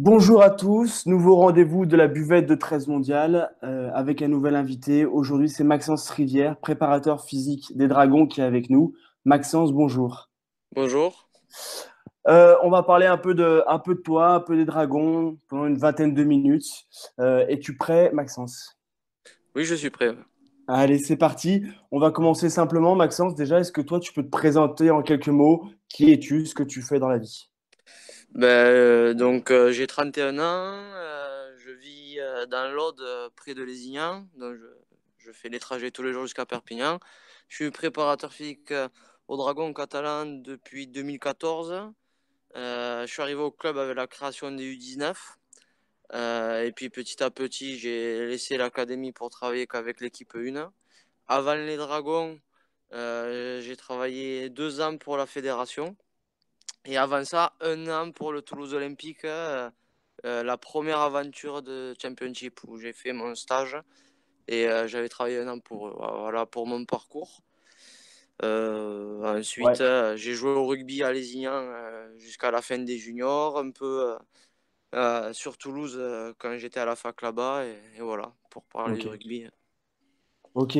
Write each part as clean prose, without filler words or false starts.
Bonjour à tous, nouveau rendez-vous de la buvette de 13 mondial avec un nouvel invité. Aujourd'hui, c'est Maxence Rivière, préparateur physique des Dragons qui est avec nous. Maxence, bonjour. Bonjour. On va parler un peu de toi, un peu des Dragons pendant une vingtaine de minutes. Es-tu prêt, Maxence? Oui, je suis prêt. Ouais. Allez, c'est parti. On va commencer simplement. Maxence, déjà, est-ce que toi, tu peux te présenter en quelques mots? Qui es-tu, ce que tu fais dans la vie? J'ai 31 ans, je vis dans l'Aude, près de Lézignan, je fais les trajets tous les jours jusqu'à Perpignan. Je suis préparateur physique au Dragon catalan depuis 2014. Je suis arrivé au club avec la création des U19. Et puis petit à petit, j'ai laissé l'académie pour travailler qu'avec l'équipe 1. Avant les Dragons, j'ai travaillé 2 ans pour la fédération. Et avant ça, 1 an pour le Toulouse Olympique, la première aventure de Championship où j'ai fait mon stage et j'avais travaillé 1 an pour eux. Voilà pour mon parcours. Ouais. Ensuite, j'ai joué au rugby à Lézignan jusqu'à la fin des juniors, un peu sur Toulouse quand j'étais à la fac là-bas et voilà pour parler du Ok. rugby. Ok.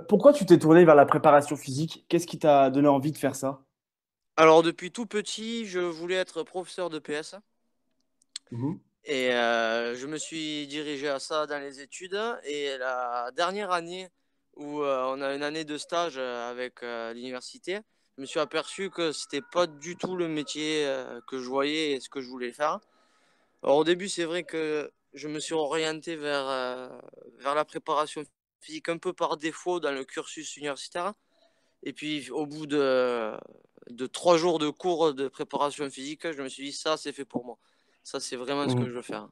Pourquoi tu t'es tourné vers la préparation physique? Qu'est-ce qui t'a donné envie de faire ça? Alors depuis tout petit, je voulais être professeur de PS. Mhm. Et je me suis dirigé à ça dans les études. Et la dernière année où on a une année de stage avec l'université, je me suis aperçu que c'était pas du tout le métier que je voyais et ce que je voulais faire. Alors au début, c'est vrai que je me suis orienté vers la préparation physique un peu par défaut dans le cursus universitaire. Et puis au bout de 3 jours de cours de préparation physique, je me suis dit ça, c'est fait pour moi. Ça, c'est vraiment ce que je Mhm. veux faire.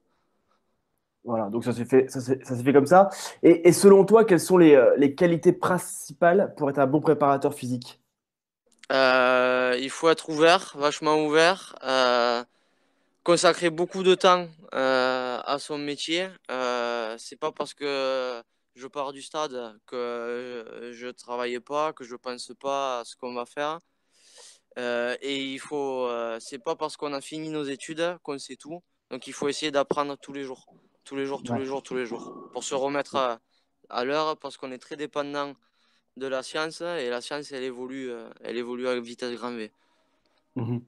Voilà, donc ça s'est fait comme ça. Et selon toi, quelles sont les qualités principales pour être un bon préparateur physique? Il faut être ouvert, vachement ouvert, consacrer beaucoup de temps à son métier. C'est pas parce que je pars du stade que je travaille pas, que je pense pas à ce qu'on va faire. C'est pas parce qu'on a fini nos études qu'on sait tout. Donc il faut essayer d'apprendre tous les jours, tous les jours, tous les Ouais. jours, tous les jours, pour se remettre à l'heure, parce qu'on est très dépendant de la science et la science elle évolue à vitesse grand V. Mhm.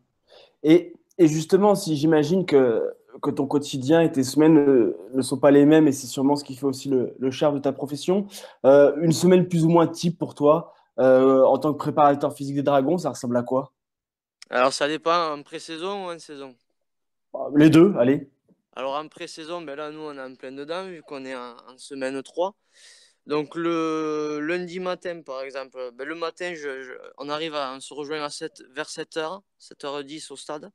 Et justement, si j'imagine que ton quotidien et tes semaines ne sont pas les mêmes, et c'est sûrement ce qui fait aussi le charme de ta profession, une semaine plus ou moins type pour toi, en tant que préparateur physique des Dragons, ça ressemble à quoi? Alors ça dépend en pré-saison ou en saison. Les deux, allez. Alors en pré-saison, ben là nous on est en plein dedans vu qu'on est en semaine 3. Donc le lundi matin par exemple, ben, le matin on se rejoint vers 7h, 7h10 au stade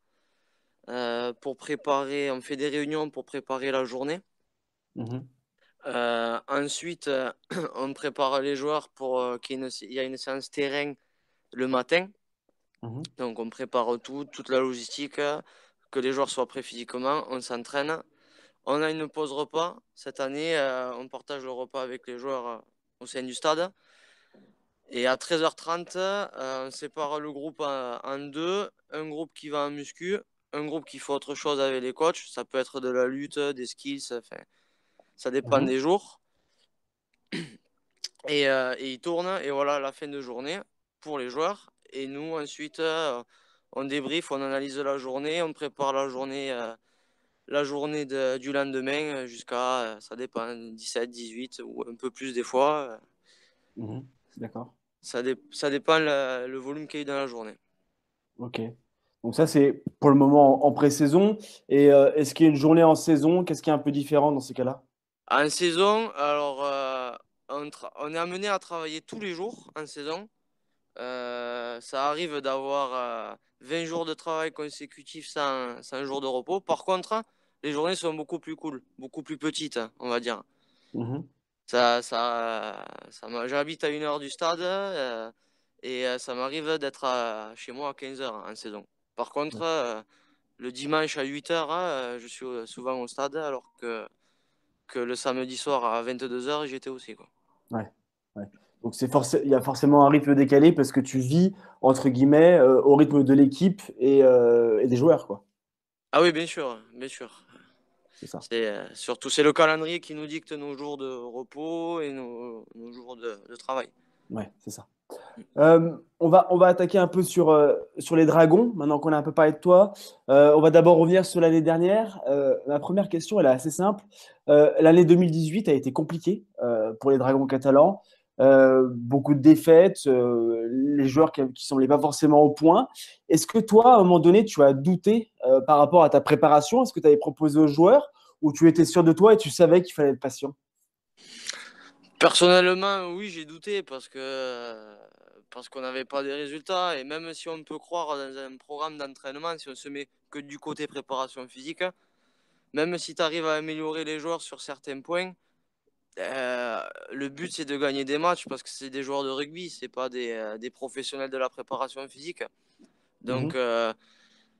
pour préparer, on fait des réunions pour préparer la journée. Mhm. Ensuite, on prépare les joueurs pour il y a une séance terrain le matin. Mhm. Donc on prépare tout, toute la logistique, que les joueurs soient prêts physiquement, on s'entraîne. On a une pause repas. Cette année, on partage le repas avec les joueurs au sein du stade. Et à 13h30, on sépare le groupe en deux. Un groupe qui va en muscu, un groupe qui fait autre chose avec les coachs. Ça peut être de la lutte, des skills, enfin, ça dépend Mhm. des jours. Et ils tournent, et voilà la fin de journée pour les joueurs. Et nous, ensuite, on débrief, on analyse la journée, on prépare la journée du lendemain jusqu'à, ça dépend, 17, 18 ou un peu plus des fois. Mhm. D'accord. Ça dépend le volume qu'il y a eu dans la journée. Ok. Donc ça, c'est pour le moment en pré-saison. Et est-ce qu'il y a une journée en saison? Qu'est-ce qui est un peu différent dans ces cas-là? En saison, alors, on est amené à travailler tous les jours en saison. Ça arrive d'avoir 20 jours de travail consécutifs sans jour de repos. Par contre, les journées sont beaucoup plus cool, beaucoup plus petites, on va dire. Mhm. J'habite à 1 heure du stade et ça m'arrive d'être chez moi à 15 heures en saison. Par contre, le dimanche à 8 heures, je suis souvent au stade alors que le samedi soir à 22 heures, j'y étais aussi, quoi. Ouais. Ouais. Donc il y a forcément un rythme décalé parce que tu vis, entre guillemets, au rythme de l'équipe et des joueurs, quoi. Ah oui, bien sûr, bien sûr. C'est ça. Surtout, c'est le calendrier qui nous dicte nos jours de repos et nos jours de travail. Ouais, c'est ça. On va attaquer un peu sur les Dragons, maintenant qu'on a un peu parlé de toi. On va d'abord revenir sur l'année dernière. Ma première question, elle est assez simple. L'année 2018 a été compliquée pour les Dragons catalans. Beaucoup de défaites, les joueurs qui semblaient pas forcément au point. Est-ce que toi, à un moment donné, tu as douté par rapport à ta préparation? Est-ce que tu avais proposé aux joueurs ou tu étais sûr de toi et tu savais qu'il fallait être patient? Personnellement, oui, j'ai douté parce qu'on n'avait pas de résultats. Et même si on peut croire dans un programme d'entraînement, si on se met que du côté préparation physique, même si tu arrives à améliorer les joueurs sur certains points, le but c'est de gagner des matchs parce que c'est des joueurs de rugby, c'est pas des professionnels de la préparation physique. Donc Mhm.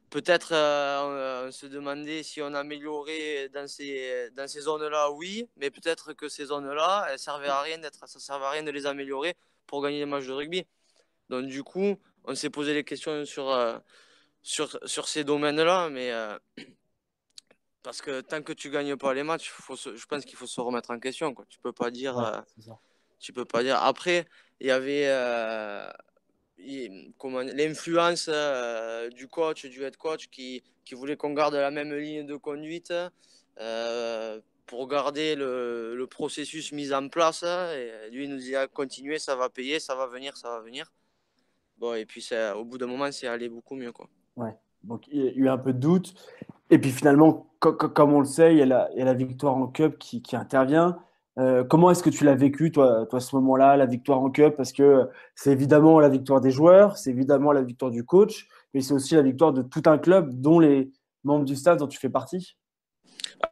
peut-être on se demandait si on améliorait dans ces zones-là, oui, mais peut-être que ces zones-là, ça servait à rien de les améliorer pour gagner des matchs de rugby. Donc du coup, on s'est posé des questions sur ces domaines-là, mais parce que tant que tu gagnes pas les matchs, je pense qu'il faut se remettre en question, quoi. Ouais, c'est ça. Tu peux pas dire. Après, il y avait l'influence du coach, du head coach qui voulait qu'on garde la même ligne de conduite pour garder le processus mis en place. Et lui, il nous dit à continuer, ça va payer, ça va venir, ça va venir. Bon, et puis au bout d'un moment, c'est allé beaucoup mieux, quoi. Ouais. Donc, il y a eu un peu de doute. Et puis finalement, comme on le sait, il y a la victoire en Cup qui intervient. Comment est-ce que tu l'as vécu, toi, ce moment-là, la victoire en Cup? Parce que c'est évidemment la victoire des joueurs, c'est évidemment la victoire du coach, mais c'est aussi la victoire de tout un club, dont les membres du staff dont tu fais partie.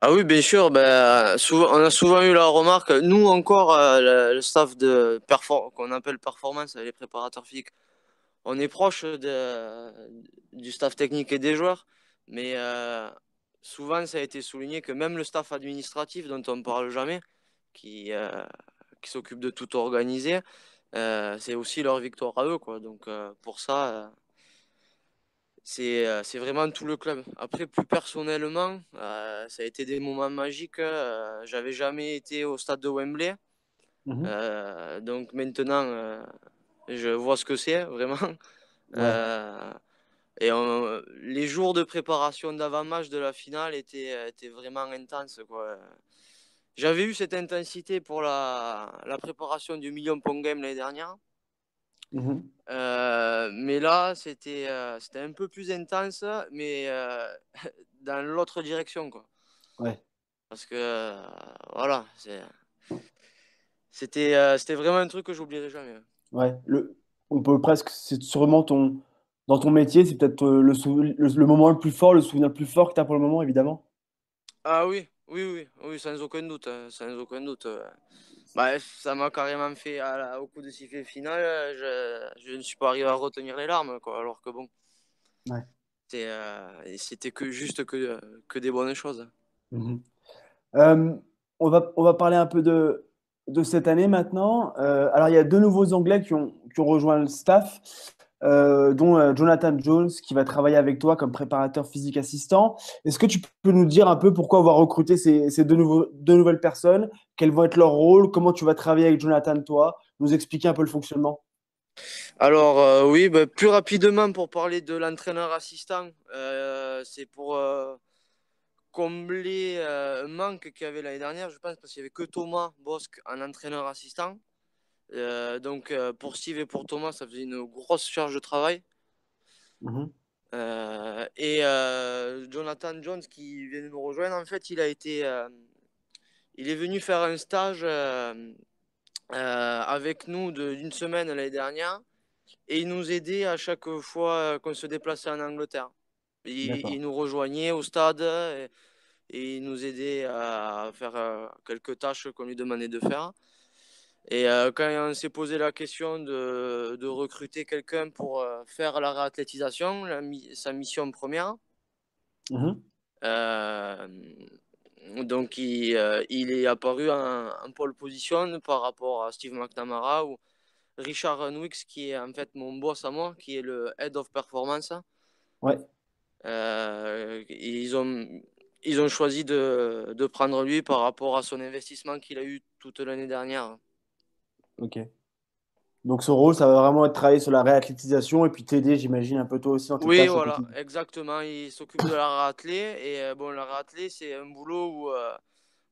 Ah oui, bien sûr. Ben, on a souvent eu la remarque, nous encore, le staff qu'on appelle performance, les préparateurs physiques, on est proche du staff technique et des joueurs, mais souvent ça a été souligné que même le staff administratif dont on ne parle jamais, qui, euh, qui s'occupe de tout organiser, c'est aussi leur victoire à eux, quoi. Donc pour ça, c'est vraiment tout le club. Après, plus personnellement, ça a été des moments magiques. J'avais jamais été au stade de Wembley. Mhm. Donc maintenant, je vois ce que c'est vraiment. Ouais. Les jours de préparation d'avant-match de la finale étaient vraiment intenses, quoi. J'avais eu cette intensité pour la préparation du Million Pong Game l'année dernière. Mhm. Mais là, c'était un peu plus intense, mais dans l'autre direction, quoi. Ouais. Parce que, voilà, c'était vraiment un truc que j'oublierai jamais. Ouais. On peut presque, c'est sûrement dans ton métier, c'est peut-être le moment le plus fort, le souvenir le plus fort que tu as pour le moment, évidemment. Ah oui, oui, oui, oui, sans aucun doute, sans aucun doute. Bah, ça m'a carrément fait, au coup de sifflet final, je ne suis pas arrivé à retenir les larmes, quoi. Alors que bon, Ouais. c'était que des bonnes choses. Mhm. Euh, on va parler un peu de cette année maintenant. Alors, il y a deux nouveaux Anglais qui ont rejoint le staff, dont Jonathan Jones, qui va travailler avec toi comme préparateur physique assistant. Est-ce que tu peux nous dire un peu pourquoi on va recruter ces deux nouvelles personnes? Quels vont être leurs rôles? Comment tu vas travailler avec Jonathan, toi? Nous expliquer un peu le fonctionnement. Alors, oui, bah, plus rapidement pour parler de l'entraîneur assistant, c'est pour combler un manque qu'il y avait l'année dernière, je pense, parce qu'il n'y avait que Thomas Bosque en entraîneur assistant. Donc, pour Steve et pour Thomas, ça faisait une grosse charge de travail. Mhm. Jonathan Jones qui vient de nous rejoindre, en fait, il est venu faire un stage avec nous d'une semaine l'année dernière et il nous aidait à chaque fois qu'on se déplaçait en Angleterre. Il D'accord. nous rejoignait au stade et il nous aidait à faire quelques tâches qu'on lui demandait de faire. Et quand on s'est posé la question de recruter quelqu'un pour faire la réathlétisation, sa mission première, Mhm. euh, donc il est apparu en pole position par rapport à Steve McNamara ou Richard Nwix qui est en fait mon boss à moi, qui est le Head of Performance. Ouais. Ils ont choisi de prendre lui par rapport à son investissement qu'il a eu toute l'année dernière. Ok. Donc ce rôle, ça va vraiment être travailler sur la réathlétisation et puis t'aider, j'imagine, un peu toi aussi dans tes Oui, tâches au voilà, quotidien. exactement. Il s'occupe de la ratelée. Et bon, la ratelée, c'est un boulot où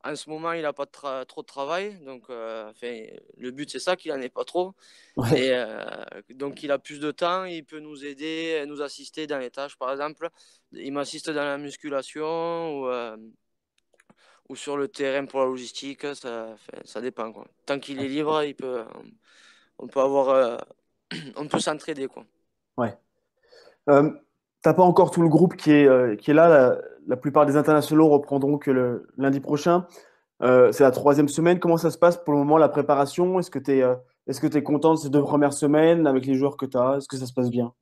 en ce moment, il n'a pas trop de travail. Donc, enfin, le but, c'est ça, qu'il n'en ait pas trop. Ouais, Et donc, il a plus de temps. Il peut nous aider, nous assister dans les tâches. Par exemple, il m'assiste dans la musculation ou sur le terrain pour la logistique. Enfin, ça dépend, quoi. Tant qu'il est libre, on peut avoir, on peut s'entraider, quoi. ouais. Euh, T'as pas encore tout le groupe qui est là. La plupart des internationaux reprendront que le lundi prochain. C'est la troisième semaine. Comment ça se passe pour le moment, la préparation? Est-ce que tu es content de ces 2 premières semaines avec les joueurs que tu as? Est-ce que ça se passe bien?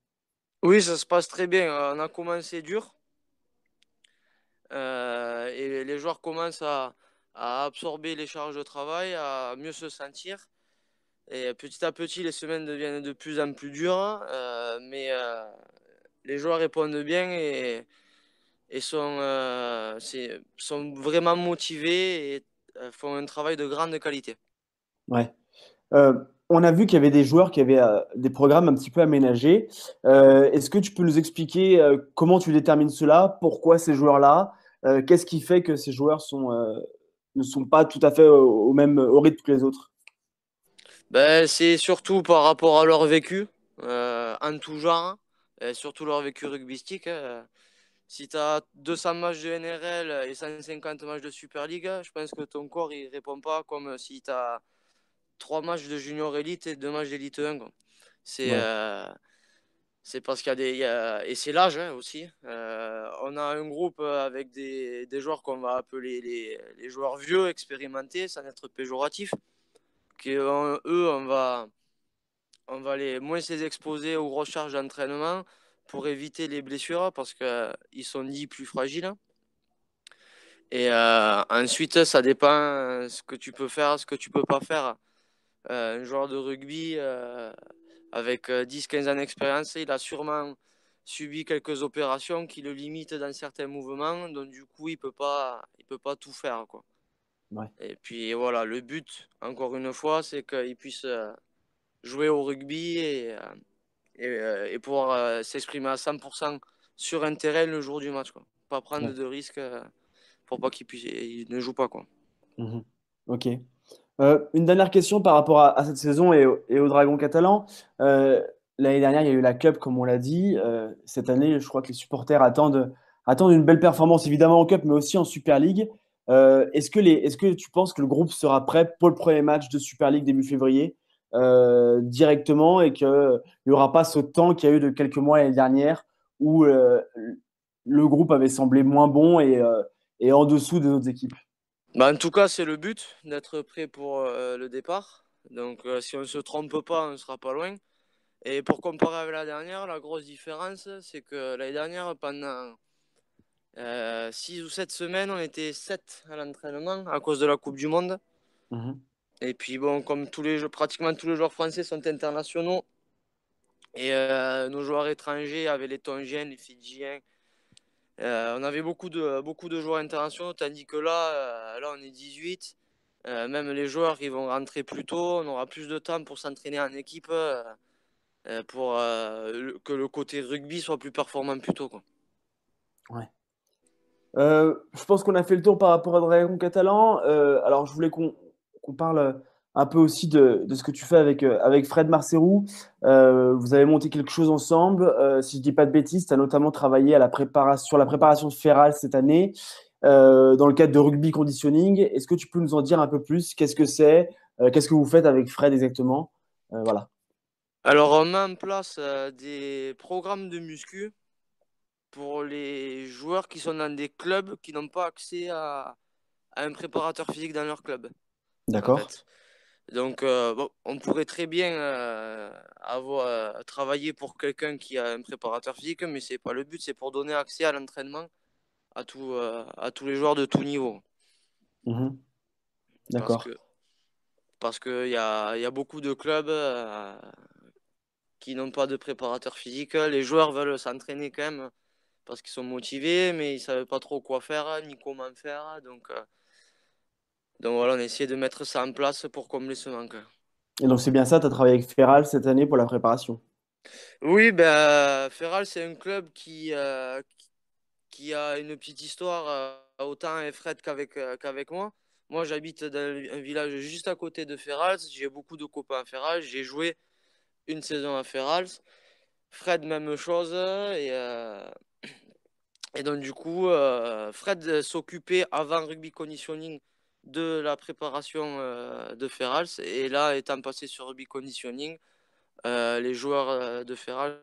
Oui, ça se passe très bien. On a commencé dur. Et les joueurs commencent à absorber les charges de travail, à mieux se sentir. Et petit à petit, les semaines deviennent de plus en plus dures, mais les joueurs répondent bien et sont vraiment motivés et font un travail de grande qualité. Ouais. On a vu qu'il y avait des joueurs qui avaient des programmes un petit peu aménagés. Est-ce que tu peux nous expliquer comment tu détermines cela? Pourquoi ces joueurs-là? Qu'est-ce qui fait que ces joueurs ne sont pas tout à fait au rythme que les autres? Ben, c'est surtout par rapport à leur vécu, en tout genre, et surtout leur vécu rugbystique. Si tu as 200 matchs de NRL et 150 matchs de Super League, je pense que ton corps il répond pas comme si tu as 3 matchs de Junior Elite et 2 matchs d'Elite 1, quoi. C'est Ouais. c'est parce qu'il y a et c'est l'âge, hein, aussi. On a un groupe avec des joueurs qu'on va appeler les joueurs vieux, expérimentés, sans être péjoratif, qui eux, on va les moins les exposer aux grosses charges d'entraînement pour éviter les blessures parce qu'ils sont dits plus fragiles. Et ensuite, ça dépend ce que tu peux faire, ce que tu peux pas faire. Un joueur de rugby avec 10-15 ans d'expérience, il a sûrement subi quelques opérations qui le limitent dans certains mouvements, donc du coup, il peut pas tout faire, quoi. Ouais. Et puis voilà, le but, encore une fois, c'est qu'il puisse jouer au rugby et pouvoir s'exprimer à 100% sur un terrain le jour du match, quoi. Pas prendre Ouais. de risques pour pas il ne joue pas, quoi. Mhm. Ok. Une dernière question par rapport à cette saison et au Dragon catalan. Euh, L'année dernière, il y a eu la Cup, comme on l'a dit. Cette année, je crois que les supporters attendent une belle performance, évidemment en Cup, mais aussi en Super League. Est-ce que tu penses que le groupe sera prêt pour le premier match de Super League début février directement et qu'il n'y aura pas ce temps qu'il y a eu de quelques mois l'année dernière où le groupe avait semblé moins bon et en dessous des autres équipes? Bah, en tout cas, c'est le but d'être prêt pour le départ. Donc, si on ne se trompe pas, on ne sera pas loin. Et pour comparer avec la dernière, la grosse différence, c'est que l'année dernière, pendant 6 ou 7 semaines, on était 7 à l'entraînement à cause de la Coupe du Monde. Mhm. Et puis, bon, comme pratiquement tous les joueurs français sont internationaux, et nos joueurs étrangers avaient les Tongiens, les Fidjiens. On avait beaucoup de joueurs internationaux, tandis que là on est 18. Même les joueurs, ils vont rentrer plus tôt. On aura plus de temps pour s'entraîner en équipe, pour que le côté rugby soit plus performant plus tôt, quoi. Ouais. Je pense qu'on a fait le tour par rapport à Dragon Catalan. Alors, je voulais qu'on parle un peu aussi de ce que tu fais avec Fred Marcerou. Vous avez monté quelque chose ensemble. Si je dis pas de bêtises, tu as notamment travaillé sur la préparation de Ferral cette année, dans le cadre de rugby conditioning. Est-ce que tu peux nous en dire un peu plus? Qu'est-ce que c'est? Qu'est-ce que vous faites avec Fred exactement? Voilà. Alors, on met en place des programmes de muscu pour les joueurs qui sont dans des clubs qui n'ont pas accès à un préparateur physique dans leur club, en D'accord. fait. Donc, bon, on pourrait très bien avoir travaillé pour quelqu'un qui a un préparateur physique, mais c'est pas le but, c'est pour donner accès à l'entraînement à tous les joueurs de tout niveau. Mhm. Parce D'accord. que, parce que il y a beaucoup de clubs qui n'ont pas de préparateur physique. Les joueurs veulent s'entraîner quand même parce qu'ils sont motivés, mais ils ne savaient pas trop quoi faire ni comment faire. Donc voilà, on a essayé de mettre ça en place pour combler ce manque. Et donc c'est bien ça, tu as travaillé avec Ferral cette année pour la préparation. Oui, ben, Ferral, c'est un club qui a une petite histoire autant avec Fred qu'avec moi. Moi, j'habite dans un village juste à côté de Ferrals. J'ai beaucoup de copains à Ferrals. J'ai joué une saison à Ferrals. Fred, même chose. Et donc, du coup, Fred s'occupait avant rugby conditioning de la préparation de Ferrals. Et là, étant passé sur rugby conditioning, les joueurs de Ferrals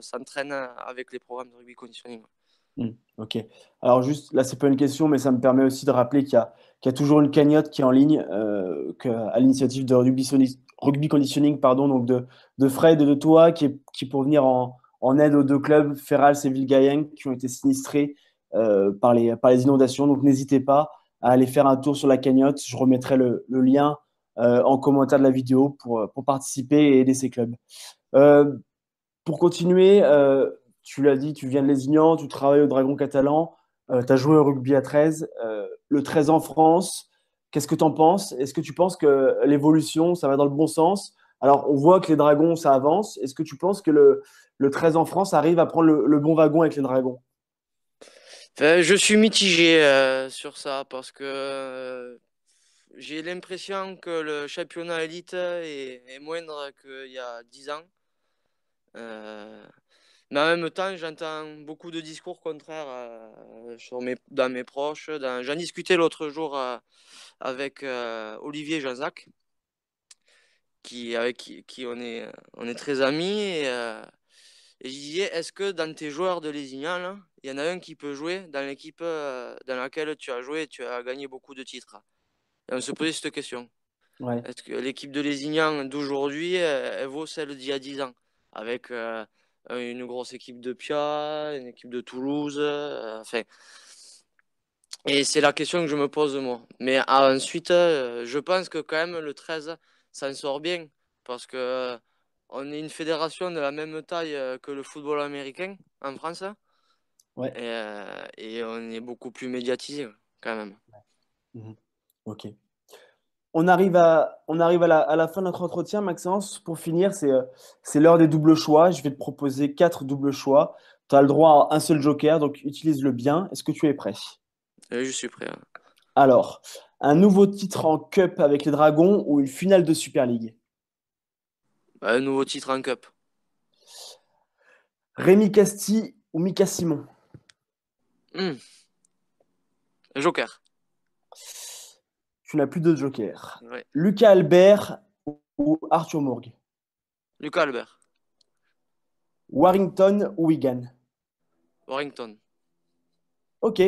s'entraînent avec les programmes de rugby conditioning. Ok. Alors juste, là, c'est pas une question, mais ça me permet aussi de rappeler qu'il y a toujours une cagnotte qui est en ligne à l'initiative de Rugby Conditioning, pardon, donc de Fred et de toi, qui est pour venir en aide aux deux clubs, Ferrals et Villegayen, qui ont été sinistrés par les inondations. Donc n'hésitez pas à aller faire un tour sur la cagnotte. Je remettrai le lien en commentaire de la vidéo pour participer et aider ces clubs. Euh, pour continuer, tu l'as dit, tu viens de Lézignan, tu travailles au Dragon Catalan, tu as joué au rugby à 13, le 13 en France. Qu'est-ce que tu en penses? Est-ce que tu penses que l'évolution, ça va dans le bon sens? Alors, on voit que les Dragons, ça avance. Est-ce que tu penses que le 13 en France arrive à prendre le bon wagon avec les Dragons? Enfin, je suis mitigé sur ça parce que j'ai l'impression que le championnat élite est moindre qu'il y a 10 ans. Euh, mais en même temps, j'entends beaucoup de discours contraires dans mes proches. J'en discutais l'autre jour avec Olivier Janzac, avec qui on est très amis. Et je disais, est-ce que dans tes joueurs de Lézignan, là, il y en a un qui peut jouer dans l'équipe dans laquelle tu as joué et tu as gagné beaucoup de titres? Et on se posait cette question. Ouais. Est-ce que l'équipe de Lézignan d'aujourd'hui, elle vaut celle d'il y a 10 ans? Avec une grosse équipe de Pia, une équipe de Toulouse. Enfin, et c'est la question que je me pose moi. Mais ensuite, je pense que quand même le 13 s'en sort bien. Parce que on est une fédération de la même taille que le football américain en France. Ouais. Et on est beaucoup plus médiatisé quand même. Mhm. Ok. On arrive à la fin de notre entretien, Maxence. Pour finir, c'est l'heure des doubles choix. Je vais te proposer quatre doubles choix. Tu as le droit à un seul joker, donc utilise-le bien. Est-ce que tu es prêt? Et je suis prêt, hein. Alors, un nouveau titre en Cup avec les Dragons ou une finale de Super League? Un nouveau titre en Cup. Rémi Casti ou Mika Simon? Hmm. Joker. Tu n'as plus de joker. Ouais. Lucas Albert ou Arthur Mourgue? Lucas Albert. Warrington ou Wigan? Warrington. Ok,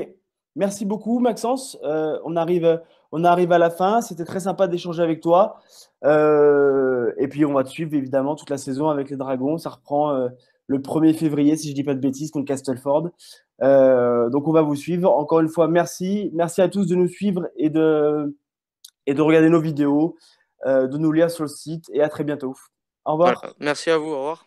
merci beaucoup Maxence. On arrive à la fin. C'était très sympa d'échanger avec toi. Et puis on va te suivre évidemment toute la saison avec les Dragons. Ça reprend le 1er février, si je ne dis pas de bêtises, contre Castleford. Donc on va vous suivre. Encore une fois, merci. Merci à tous de nous suivre et de regarder nos vidéos, de nous lire sur le site. Et à très bientôt. Au Voilà. revoir. Merci à vous. Au revoir.